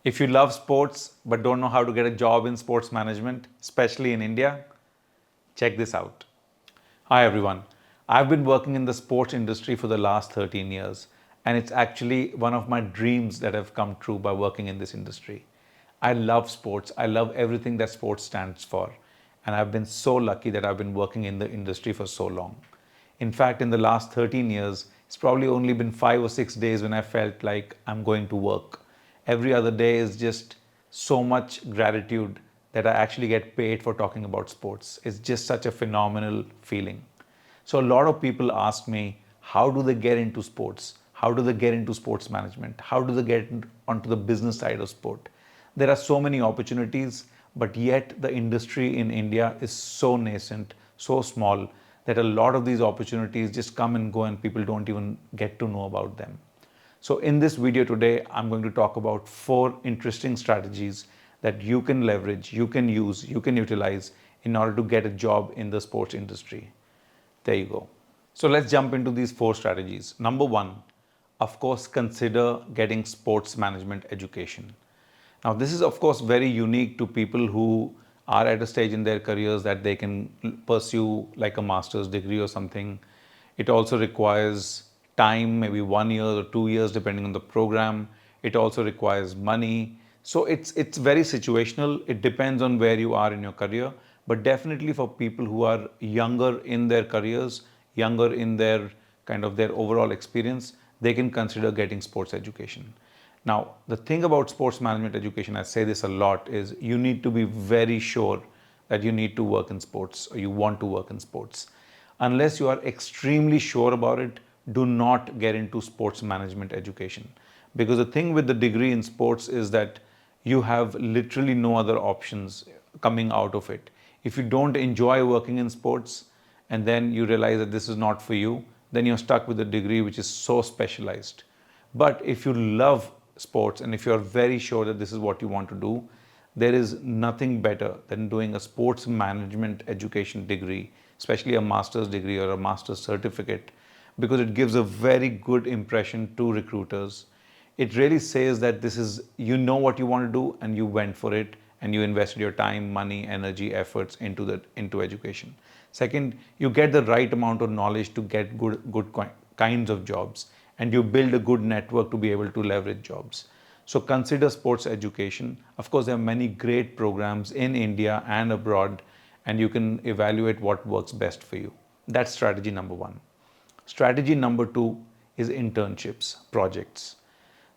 If you love sports but don't know how to get a job in sports management, especially in India, check this out. Hi everyone. I've been working in the sports industry for the last 13 years, and it's actually one of my dreams that have come true by working in this industry. I love sports. I love everything that sports stands for, and I've been so lucky that I've been working in the industry for so long. In fact, in the last 13 years, it's probably only been 5 or 6 days when I felt like I'm going to work. Every other day is just so much gratitude that I actually get paid for talking about sports. It's just such a phenomenal feeling. So, a lot of people ask me, how do they get into sports? How do they get into sports management? How do they get onto the business side of sport? There are so many opportunities, but yet the industry in India is so nascent, so small, that a lot of these opportunities just come and go and people don't even get to know about them. So in this video today, I'm going to talk about 4 interesting strategies that you can leverage, you can use, you can utilize in order to get a job in the sports industry. There you go. So let's jump into these 4 strategies. Number 1, of course, consider getting sports management education. Now, this is of course very unique to people who are at a stage in their careers that they can pursue like a master's degree or something. It also requires time, maybe 1 year or 2 years, depending on the program. It also requires money. So it's very situational. It depends on where you are in your career. But definitely for people who are younger in their careers, younger in their kind of their overall experience, they can consider getting sports education. Now, the thing about sports management education, I say this a lot, is you need to be very sure that you need to work in sports or you want to work in sports. Unless you are extremely sure about it, do not get into sports management education. Because the thing with the degree in sports is that you have literally no other options coming out of it. If you don't enjoy working in sports and then you realize that this is not for you, then you're stuck with a degree which is so specialized. But if you love sports and if you're very sure that this is what you want to do, there is nothing better than doing a sports management education degree, especially a master's degree or a master's certificate, because it gives a very good impression to recruiters. It really says that this is, you know what you want to do and you went for it and you invested your time, money, energy, efforts into education. Second, you get the right amount of knowledge to get good kinds of jobs, and you build a good network to be able to leverage jobs. So consider sports education. Of course, there are many great programs in India and abroad, and you can evaluate what works best for you. That's strategy number 1. Strategy number 2 is internships, projects.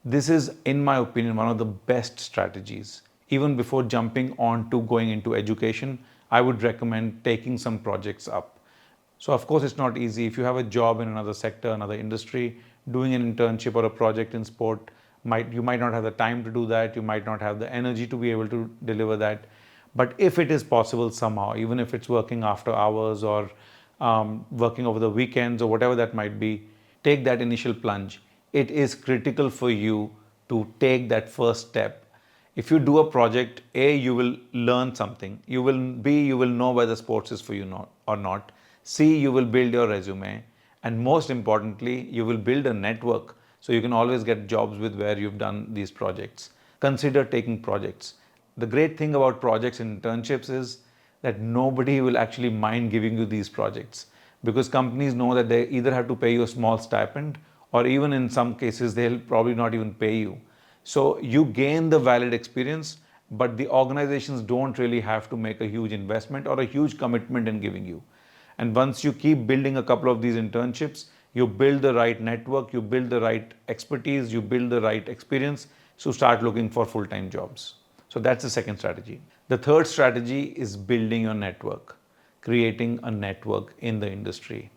This is, in my opinion, one of the best strategies. Even before jumping on to going into education, I would recommend taking some projects up. So of course, it's not easy. If you have a job in another sector, another industry, doing an internship or a project in sport, you might not have the time to do that. You might not have the energy to be able to deliver that. But if it is possible somehow, even if it's working after hours or working over the weekends or whatever that might be, take that initial plunge. It is critical for you to take that first step. If you do a project, A, you will learn something. B, you will know whether sports is for you or not. C, you will build your resume. And most importantly, you will build a network so you can always get jobs with where you've done these projects. Consider taking projects. The great thing about projects and internships is that nobody will actually mind giving you these projects, because companies know that they either have to pay you a small stipend or even in some cases they'll probably not even pay you. So you gain the valid experience, but the organizations don't really have to make a huge investment or a huge commitment in giving you. And once you keep building a couple of these internships, you build the right network, you build the right expertise, you build the right experience, so start looking for full-time jobs. So that's the second strategy. The third strategy is building your network, creating a network in the industry.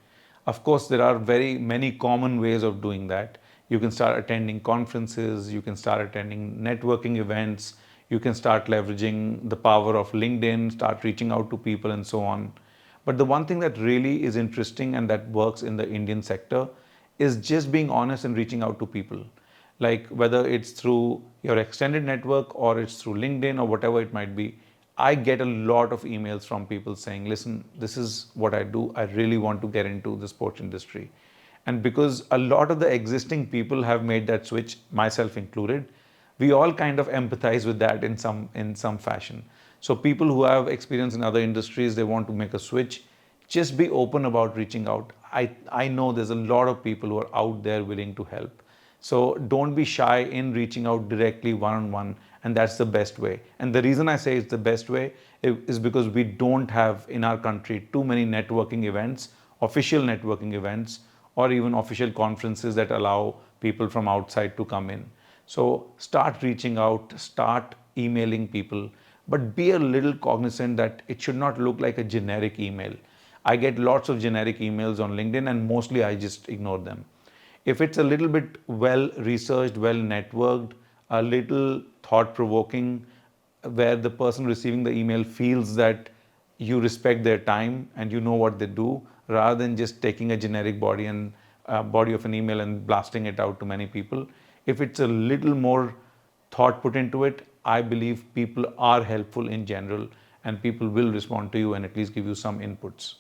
Of course, there are very many common ways of doing that. You can start attending conferences, you can start attending networking events, you can start leveraging the power of LinkedIn, start reaching out to people and so on. But the one thing that really is interesting and that works in the Indian sector is just being honest and reaching out to people. Like whether it's through your extended network or it's through LinkedIn or whatever it might be, I get a lot of emails from people saying, listen, this is what I do. I really want to get into the sports industry. And because a lot of the existing people have made that switch, myself included, We all kind of empathize with that in some fashion. So people who have experience in other industries, they want to make a switch, just be open about reaching out. I know there's a lot of people who are out there willing to help. So don't be shy in reaching out directly one on one, and that's the best way. And the reason I say it's the best way is because we don't have in our country too many networking events, official networking events, or even official conferences that allow people from outside to come in. So start reaching out, start emailing people, but be a little cognizant that it should not look like a generic email. I get lots of generic emails on LinkedIn and mostly I just ignore them. If it's a little bit well researched, well networked, a little thought provoking, where the person receiving the email feels that you respect their time and you know what they do, rather than just taking a generic body of an email and blasting it out to many people. If it's a little more thought put into it, I believe people are helpful in general and people will respond to you and at least give you some inputs.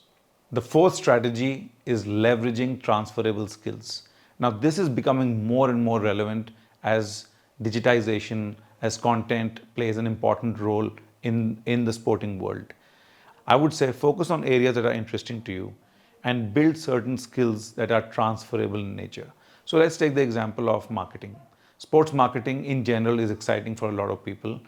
The fourth strategy is leveraging transferable skills. Now, this is becoming more and more relevant as digitization, as content plays an important role in the sporting world. I would say focus on areas that are interesting to you and build certain skills that are transferable in nature. So let's take the example of marketing. Sports marketing in general is exciting for a lot of people.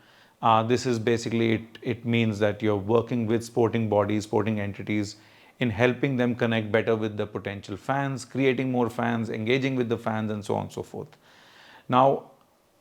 This is basically, it means that you're working with sporting bodies, sporting entities in helping them connect better with the potential fans, creating more fans, engaging with the fans, and so on and so forth. Now,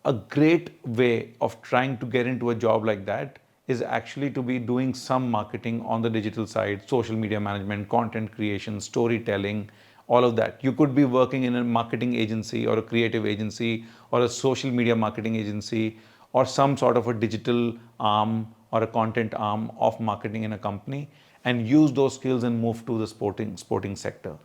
a great way of trying to get into a job like that is actually to be doing some marketing on the digital side, social media management, content creation, storytelling, all of that. You could be working in a marketing agency or a creative agency or a social media marketing agency or some sort of a digital arm or a content arm of marketing in a company and use those skills and move to the sporting sector.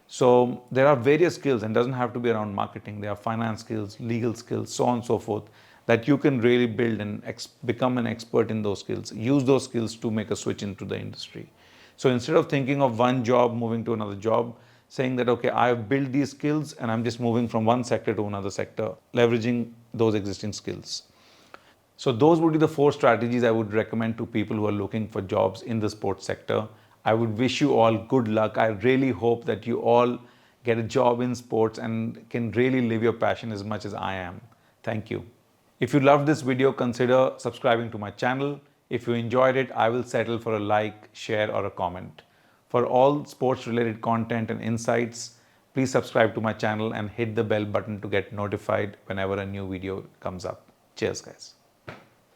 So there are various skills, and it doesn't have to be around marketing. There are finance skills, legal skills, so on and so forth, that you can really build and become an expert in those skills. Use those skills to make a switch into the industry. So instead of thinking of one job moving to another job, saying that, okay, I've built these skills and I'm just moving from one sector to another sector, leveraging those existing skills. So those would be the four strategies I would recommend to people who are looking for jobs in the sports sector. I would wish you all good luck. I really hope that you all get a job in sports and can really live your passion as much as I am. Thank you. If you loved this video, consider subscribing to my channel. If you enjoyed it, I will settle for a like, share, or a comment. For all sports related content and insights, please subscribe to my channel and hit the bell button to get notified whenever a new video comes up. Cheers, guys.